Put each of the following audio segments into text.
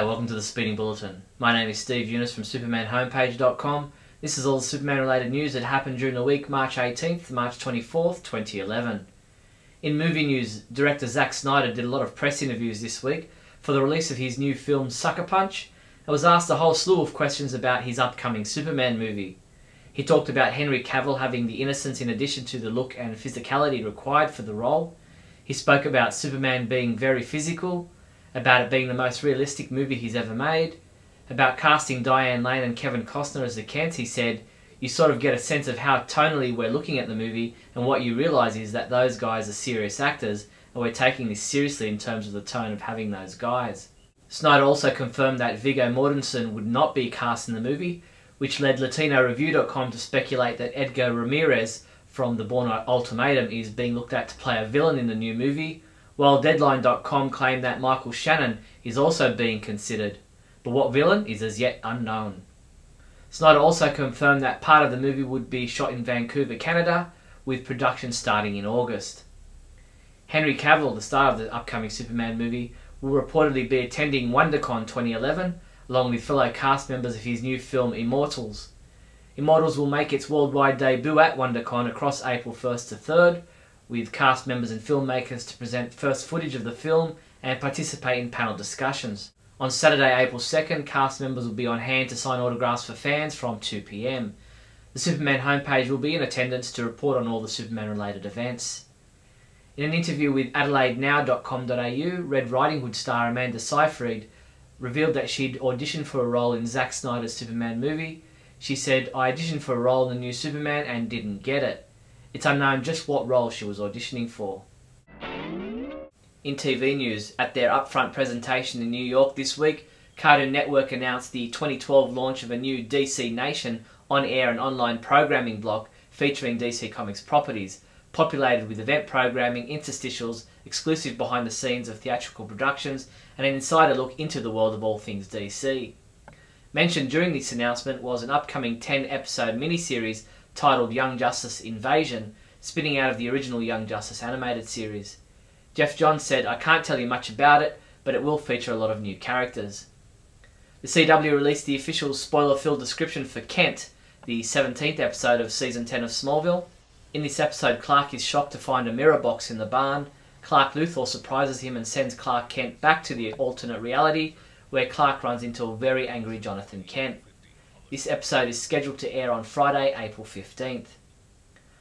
Hi, welcome to the Speeding Bulletin. My name is Steve Younis from SupermanHomepage.com. This is all the Superman related news that happened during the week March 18th to March 24th, 2011. In movie news, director Zack Snyder did a lot of press interviews this week for the release of his new film Sucker Punch and was asked a whole slew of questions about his upcoming Superman movie. He talked about Henry Cavill having the innocence in addition to the look and physicality required for the role. He spoke about Superman being very physical, about it being the most realistic movie he's ever made. About casting Diane Lane and Kevin Costner as the Kents, he said, you sort of get a sense of how tonally we're looking at the movie, and what you realise is that those guys are serious actors, and we're taking this seriously in terms of the tone of having those guys. Snyder also confirmed that Viggo Mortensen would not be cast in the movie, which led LatinoReview.com to speculate that Edgar Ramirez from The Bourne Ultimatum is being looked at to play a villain in the new movie, while Deadline.com claimed that Michael Shannon is also being considered, but what villain is as yet unknown. Snyder also confirmed that part of the movie would be shot in Vancouver, Canada, with production starting in August. Henry Cavill, the star of the upcoming Superman movie, will reportedly be attending WonderCon 2011, along with fellow cast members of his new film Immortals. Immortals will make its worldwide debut at WonderCon across April 1st to 3rd, with cast members and filmmakers to present first footage of the film and participate in panel discussions. On Saturday, April 2nd, cast members will be on hand to sign autographs for fans from 2 p.m. The Superman homepage will be in attendance to report on all the Superman-related events. In an interview with AdelaideNow.com.au, Red Riding Hood star Amanda Seyfried revealed that she'd auditioned for a role in Zack Snyder's Superman movie. She said, "I auditioned for a role in the new Superman and didn't get it. It's unknown just what role she was auditioning for." In TV news, at their upfront presentation in New York this week, Cartoon Network announced the 2012 launch of a new DC Nation on-air and online programming block featuring DC Comics properties, populated with event programming, interstitials, exclusive behind-the-scenes of theatrical productions, and an insider look into the world of all things DC. Mentioned during this announcement was an upcoming 10-episode miniseries titled Young Justice Invasion, spinning out of the original Young Justice animated series. Jeff Johns said, "I can't tell you much about it, but it will feature a lot of new characters." The CW released the official spoiler-filled description for Kent, the 17th episode of Season 10 of Smallville. In this episode, Clark is shocked to find a mirror box in the barn. Clark Luthor surprises him and sends Clark Kent back to the alternate reality, where Clark runs into a very angry Jonathan Kent. This episode is scheduled to air on Friday, April 15th.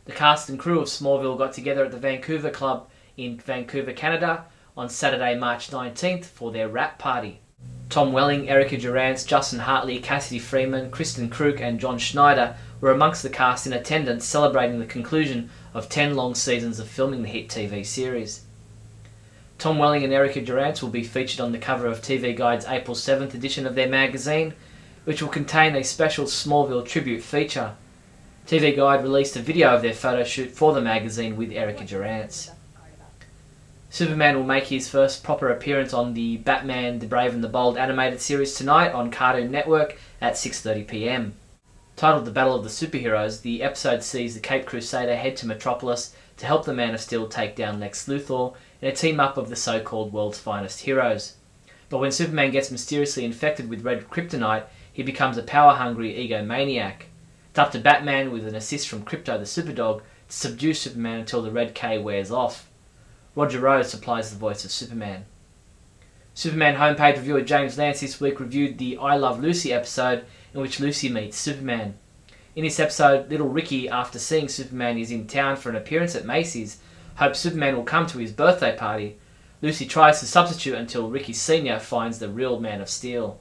The cast and crew of Smallville got together at the Vancouver Club in Vancouver, Canada on Saturday, March 19th for their wrap party. Tom Welling, Erica Durance, Justin Hartley, Cassidy Freeman, Kristen Kruk and John Schneider were amongst the cast in attendance, celebrating the conclusion of 10 long seasons of filming the hit TV series. Tom Welling and Erica Durance will be featured on the cover of TV Guide's April 7th edition of their magazine, which will contain a special Smallville tribute feature. TV Guide released a video of their photo shoot for the magazine with Erica Durance. Superman will make his first proper appearance on the Batman the Brave and the Bold animated series tonight on Cartoon Network at 6:30 p.m. Titled The Battle of the Superheroes, the episode sees the Caped Crusader head to Metropolis to help the Man of Steel take down Lex Luthor in a team-up of the so-called world's finest heroes. But when Superman gets mysteriously infected with red kryptonite, he becomes a power-hungry egomaniac. It's up to Batman, with an assist from Krypto the Superdog, to subdue Superman until the red K wears off. Roger Rose supplies the voice of Superman. Superman homepage reviewer James Lance this week reviewed the I Love Lucy episode in which Lucy meets Superman. In this episode, little Ricky, after seeing Superman is in town for an appearance at Macy's, hopes Superman will come to his birthday party. Lucy tries to substitute until Ricky Sr. finds the real Man of Steel.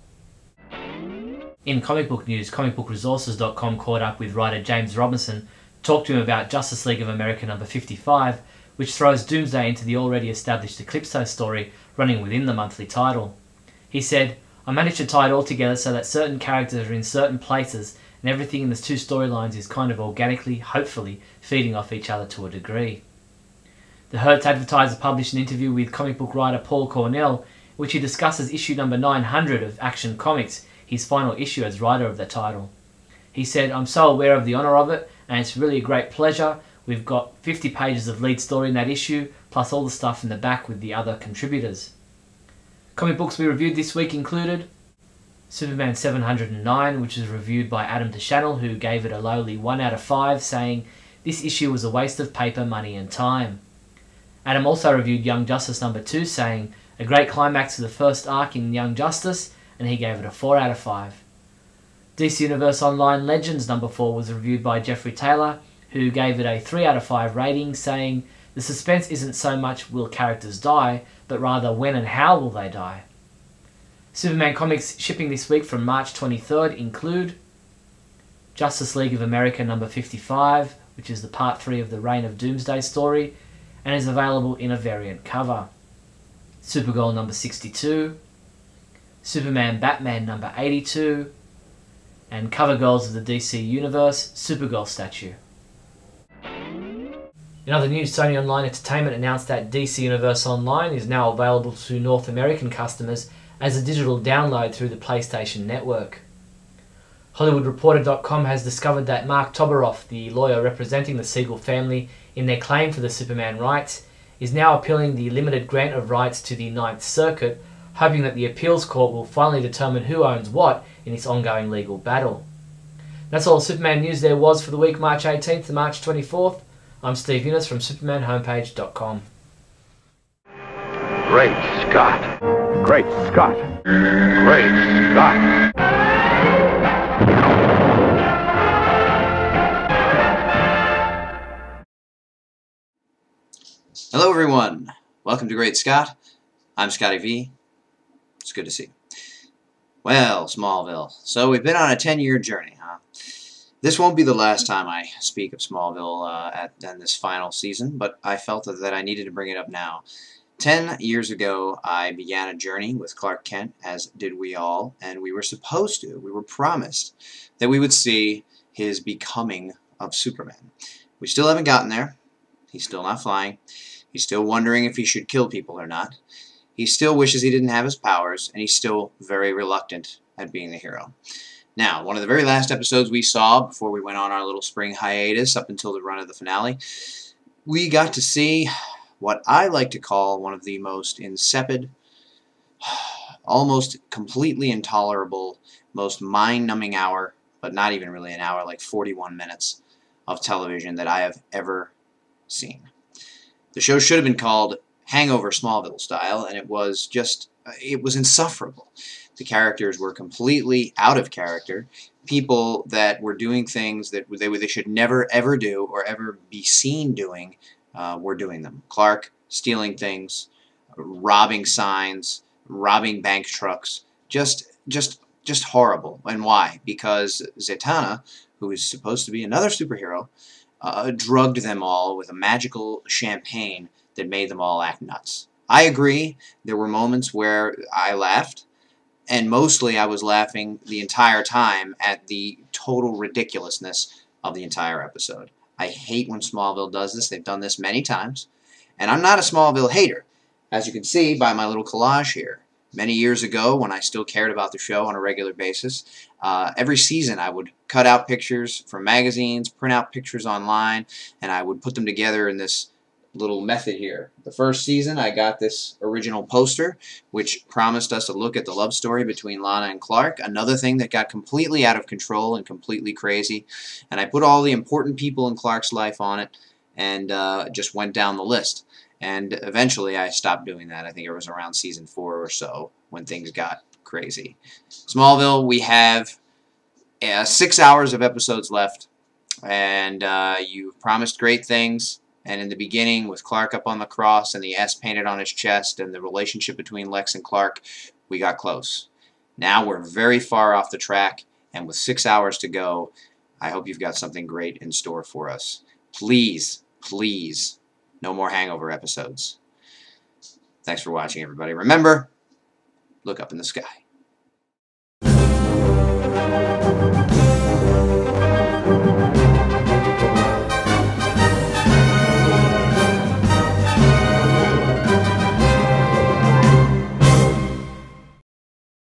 In comic book news, comicbookresources.com caught up with writer James Robinson to talk to him about Justice League of America number 55, which throws Doomsday into the already established Eclipso story running within the monthly title. He said, "I managed to tie it all together so that certain characters are in certain places and everything in the two storylines is kind of organically, hopefully, feeding off each other to a degree." The Hertz Advertiser published an interview with comic book writer Paul Cornell, in which he discusses issue number 900 of Action Comics, his final issue as writer of the title. He said, "I'm so aware of the honour of it, and it's really a great pleasure. We've got 50 pages of lead story in that issue, plus all the stuff in the back with the other contributors." Comic books we reviewed this week included Superman 709, which was reviewed by Adam DeChannel, who gave it a lowly 1 out of 5, saying, "This issue was a waste of paper, money and time." Adam also reviewed Young Justice number 2, saying, "A great climax to the first arc in Young Justice," and he gave it a 4 out of 5. DC Universe Online Legends number 4 was reviewed by Jeffrey Taylor, who gave it a 3 out of 5 rating, saying, "The suspense isn't so much will characters die, but rather when and how will they die." Superman comics shipping this week from March 23rd include Justice League of America number 55, which is the part 3 of the Reign of Doomsday story, and is available in a variant cover. Supergirl number 62, Superman Batman number 82, and cover girls of the DC Universe, Supergirl statue. In other news, Sony Online Entertainment announced that DC Universe Online is now available to North American customers as a digital download through the PlayStation Network. HollywoodReporter.com has discovered that Mark Toberoff, the lawyer representing the Siegel family in their claim for the Superman rights, is now appealing the limited grant of rights to the Ninth Circuit, hoping that the appeals court will finally determine who owns what in this ongoing legal battle. That's all Superman news there was for the week March 18th to March 24th. I'm Steve Younis from SupermanHomepage.com. Great Scott! Great Scott! Great Scott! Hello everyone, welcome to Great Scott. I'm Scotty V. It's good to see you. Well, Smallville. So we've been on a 10-year journey, huh? This won't be the last time I speak of Smallville in this final season, but I felt that I needed to bring it up now. 10 years ago, I began a journey with Clark Kent, as did we all, and we were promised that we would see his becoming of Superman. We still haven't gotten there. He's still not flying. He's still wondering if he should kill people or not. He still wishes he didn't have his powers, and he's still very reluctant at being the hero. Now, one of the very last episodes we saw before we went on our little spring hiatus up until the run of the finale, we got to see what I like to call one of the most insipid, almost completely intolerable, most mind-numbing hour, but not even really an hour, like 41 minutes of television that I have ever seen. The show should have been called Hangover Smallville style, and it was insufferable. The characters were completely out of character. People that were doing things that they should never ever do or ever be seen doing were doing them. Clark stealing things, robbing signs, robbing bank trucks, just horrible. And why? Because Zatanna, who is supposed to be another superhero, drugged them all with a magical champagne that made them all act nuts. I agree, there were moments where I laughed, and mostly I was laughing the entire time at the total ridiculousness of the entire episode. I hate when Smallville does this. They've done this many times. And I'm not a Smallville hater, as you can see by my little collage here. Many years ago, when I still cared about the show on a regular basis, every season I would cut out pictures from magazines, print out pictures online, and I would put them together in this little method here. The first season I got this original poster which promised us a look at the love story between Lana and Clark, another thing that got completely out of control and completely crazy, and I put all the important people in Clark's life on it and just went down the list. And eventually I stopped doing that. I think it was around season 4 or so when things got crazy. Smallville, we have 6 hours of episodes left, and you've promised great things. And in the beginning, with Clark up on the cross and the S painted on his chest and the relationship between Lex and Clark, we got close. Now we're very far off the track, and with 6 hours to go, I hope you've got something great in store for us. Please, please, no more Hangover episodes. Thanks for watching, everybody. Remember, look up in the sky.